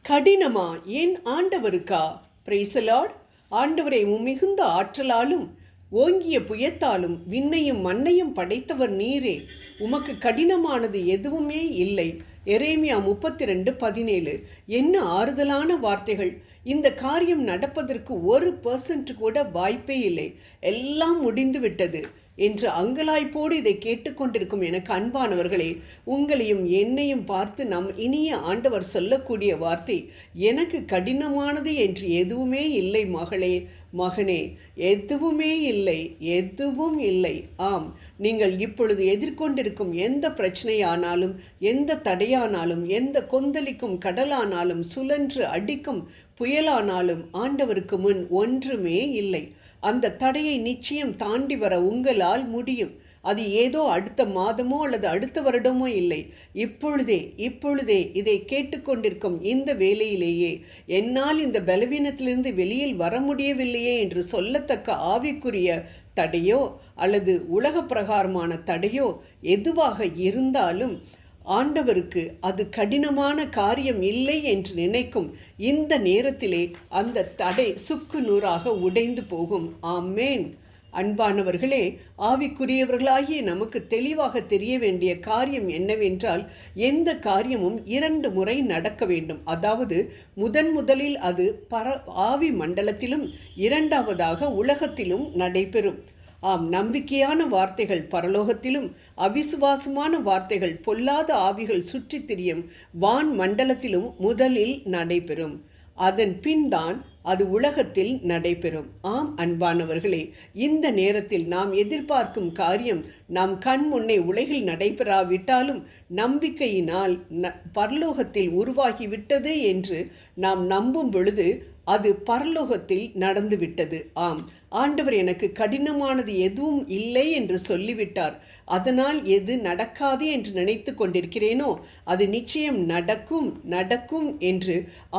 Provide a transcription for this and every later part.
கடினமா ஏன் ஆண்டவருக்கா? Praise the Lord. ஆண்டவரை மிகுந்த ஆற்றலாலும் ஓங்கிய புயத்தாலும் விண்ணையும் மண்ணையும் படைத்தவர் நீரே. உமக்கு கடினமானது எதுவுமே இல்லை. எரேமியா 32:17. என்ன ஆறுதலான வார்த்தைகள்! இந்த காரியம் நடப்பதற்கு 1% கூட வாய்ப்பே இல்லை, எல்லாம் முடிந்து விட்டது என்று அங்கலாய்ப்போடு இதை கேட்டுக்கொண்டிருக்கும் எனக்கு அன்பானவர்களே, உங்களையும் என்னையும் பார்த்து நம் இனிய ஆண்டவர் சொல்லக்கூடிய வார்த்தை, எனக்கு கடினமானது என்று எதுவுமே இல்லை மகளே, மகனே, எதுவுமே இல்லை, எதுவும் இல்லை. ஆம், நீங்கள் இப்பொழுது எதிர்கொண்டிருக்கும் எந்த பிரச்சனையானாலும், எந்த தடையானாலும், எந்த கொந்தளிக்கும் கடலானாலும், சுழன்று அடிக்கும் புயலானாலும் ஆண்டவருக்கு முன் ஒன்றுமே இல்லை. அந்த தடையை நிச்சயம் தாண்டி வர உங்களால் முடியும். அது ஏதோ அடுத்த மாதமோ அல்லது அடுத்த வருடமோ இல்லை. இப்பொழுதே இதை கேட்டுக்கொண்டிருக்கும் இந்த வேளையிலேயே என்னால் இந்த பலவீனத்திலிருந்து வெளியில் வர முடியவில்லையே என்று சொல்லத்தக்க ஆவிக்குரிய தடையோ அல்லது உலக பிரகாரமான தடையோ எதுவாக இருந்தாலும் ஆண்டவருக்கு அது கடினமான காரியம் இல்லை என்று நினைக்கும் இந்த நேரத்திலே அந்த தடை சுக்கு நூறாக உடைந்து போகும். ஆமேன். அன்பானவர்களே, ஆவிக்குரியவர்களாகிய நமக்கு தெளிவாக தெரிய வேண்டிய காரியம் என்னவென்றால், எந்த காரியமும் 2 முறை நடக்க வேண்டும். அதாவது முதலில் அது ஆவி மண்டலத்திலும் இரண்டாவதாக உலகத்திலும் நடைபெறும். ஆம், நம்பிக்கையான வார்த்தைகள் பரலோகத்திலும், அவிசுவாசமான வார்த்தைகள் பொல்லாத ஆவிகள் சுற்றி திரியும் வான் மண்டலத்திலும் முதலில் நடைபெறும். அதன் பின் தான் அது உலகத்தில் நடைபெறும். ஆம் அன்பானவர்களே, இந்த நேரத்தில் நாம் எதிர்பார்க்கும் காரியம் நாம் கண் முன்னே உலகில் நடைபெறாவிட்டாலும் நம்பிக்கையினால் பரலோகத்தில் உருவாகிவிட்டது என்று நாம் நம்பும் பொழுது அது பரலோகத்தில் நடந்துவிட்டது. ஆம், ஆண்டவர் எனக்கு கடினமானது எதுவும் இல்லை என்று சொல்லிவிட்டார். அதனால் எது நடக்காது என்று நினைத்து கொண்டிருக்கிறேனோ அது நிச்சயம் நடக்கும் என்று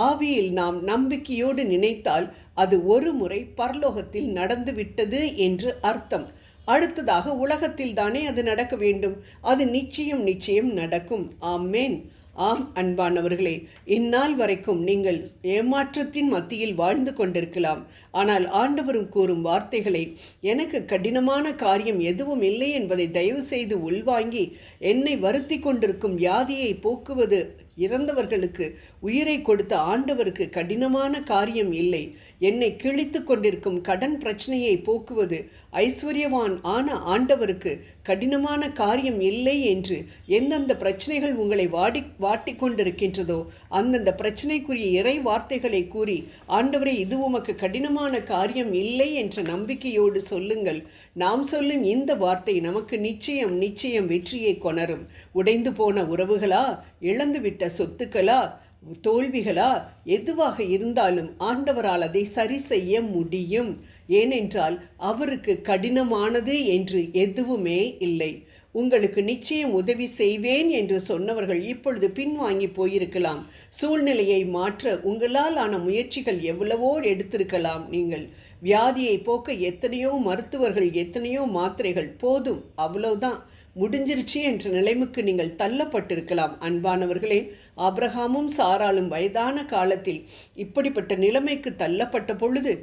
ஆவியில் நாம் நம்பிக்கையோடு நினைத்தால் அது ஒரு முறை பரலோகத்தில் நடந்துவிட்டது என்று அர்த்தம். அடுத்ததாக உலகத்தில் தானே அது நடக்க வேண்டும். அது நிச்சயம் நடக்கும். ஆமேன். ஆம் அன்பானவர்களே, இந்நாள் வரைக்கும் நீங்கள் ஏமாற்றத்தின் மத்தியில் வாழ்ந்து கொண்டிருக்கலாம். ஆனால் ஆண்டவரும் கூறும் வார்த்தைகளை, எனக்கு கடினமான காரியம் எதுவும் இல்லை என்பதை தயவு செய்து உள்வாங்கி என்னை வருத்தி கொண்டிருக்கும் வியாதியை போக்குவது, இறந்தவர்களுக்கு உயிரை கொடுத்த ஆண்டவருக்கு கடினமான காரியம் இல்லை. என்னை கிழித்து கொண்டிருக்கும் கடன் பிரச்சனையை போக்குவது ஐஸ்வர்யவான் ஆன ஆண்டவருக்கு கடினமான காரியம் இல்லை என்று எந்தெந்த பிரச்சனைகள் உங்களை வாட்டி கொண்டிருக்கின்றதோ அந்தந்த பிரச்சனைக்குரிய இறை வார்த்தைகளை கூறி, ஆண்டவரே இது உமக்கு கடினமான காரியம் இல்லை என்ற நம்பிக்கையோடு சொல்லுங்கள். நாம் சொல்லும் இந்த வார்த்தை நமக்கு நிச்சயம் வெற்றியை கொணரும். உடைந்து போன உறவுகளா, இழந்துவிட்ட சொத்துக்களா, தோல்விகளா, எதுவாக இருந்தாலும் ஆண்டவரால் அதை சரி செய்ய முடியும். ஏனென்றால் அவருக்கு கடினமானது என்று எதுவுமே இல்லை. உங்களுக்கு நிச்சயம் உதவி செய்வேன் என்று சொன்னவர்கள் இப்பொழுது பின்வாங்கி போயிருக்கலாம். சூழ்நிலையை மாற்ற உங்களால் ஆன முயற்சிகள் எவ்வளவோ எடுத்திருக்கலாம். நீங்கள் வியாதியை போக்க எத்தனையோ மருத்துவர்கள், எத்தனையோ மாத்திரைகள், போதும் அவ்வளவுதான், முடிஞ்சிருச்சு என்ற நிலைமைக்கு நீங்கள் தள்ளப்பட்டிருக்கலாம். அன்பானவர்களே, ஆபிரகாமும் சாராளும் வயதான காலத்தில் இப்படிப்பட்ட நிலைமைக்கு தள்ளப்பட்ட பொழுது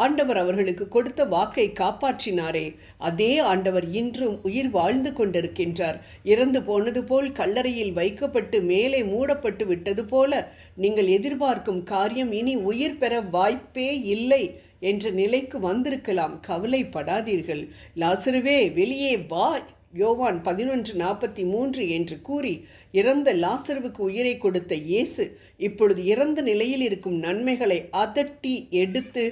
ஆண்டவர் அவர்களுக்கு கொடுத்த வாக்கை காப்பாற்றினாரே, அதே ஆண்டவர் இன்றும் உயிர் வாழ்ந்து கொண்டிருக்கின்றார். இறந்து போனது போல் கல்லறையில் வைக்கப்பட்டு மேலே மூடப்பட்டு விட்டது போல நீங்கள் எதிர்பார்க்கும் காரியம் இனி உயிர் பெற வாய்ப்பே இல்லை என்ற நிலைக்கு வந்திருக்கலாம். கவலைப்படாதீர்கள். லாசருவே வெளியே வா, யோவான் 11:43 என்று கூறி இறந்த லாசருவுக்கு உயிரை கொடுத்த இயேசு இப்பொழுது இறந்த நிலையில் இருக்கும் நன்மைகளை அதட்டி எடுத்து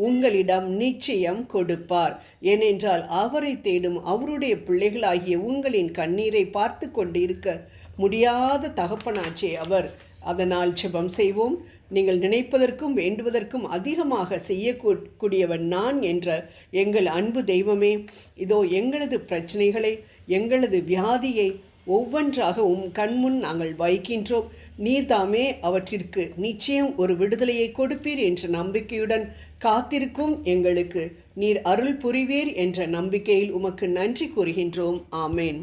உங்களிடம் நிச்சயம் கொடுப்பார். ஏனென்றால் அவரை தேடும் அவருடைய பிள்ளைகளாகிய உங்களின் கண்ணீரை பார்த்து கொண்டு இருக்க முடியாத தகப்பனாச்சே அவர். அதனால் ஜெபம் செய்வோம். நீங்கள் நினைப்பதற்கும் வேண்டுவதற்கும் அதிகமாக செய்யக்கூடியவன் நான் என்ற எங்கள் அன்பு தெய்வமே, இதோ எங்களது பிரச்சனைகளை, எங்களது வியாதியை ஒவ்வொன்றாக கண்முன் நாங்கள் வைக்கின்றோம். நீர்தாமே அவற்றிற்கு நிச்சயம் ஒரு விடுதலையை கொடுப்பீர் என்ற நம்பிக்கையுடன் காத்திருக்கும் எங்களுக்கு நீர் அருள் புரிவீர் என்ற நம்பிக்கையில் உமக்கு நன்றி கூறுகின்றோம். ஆமேன்.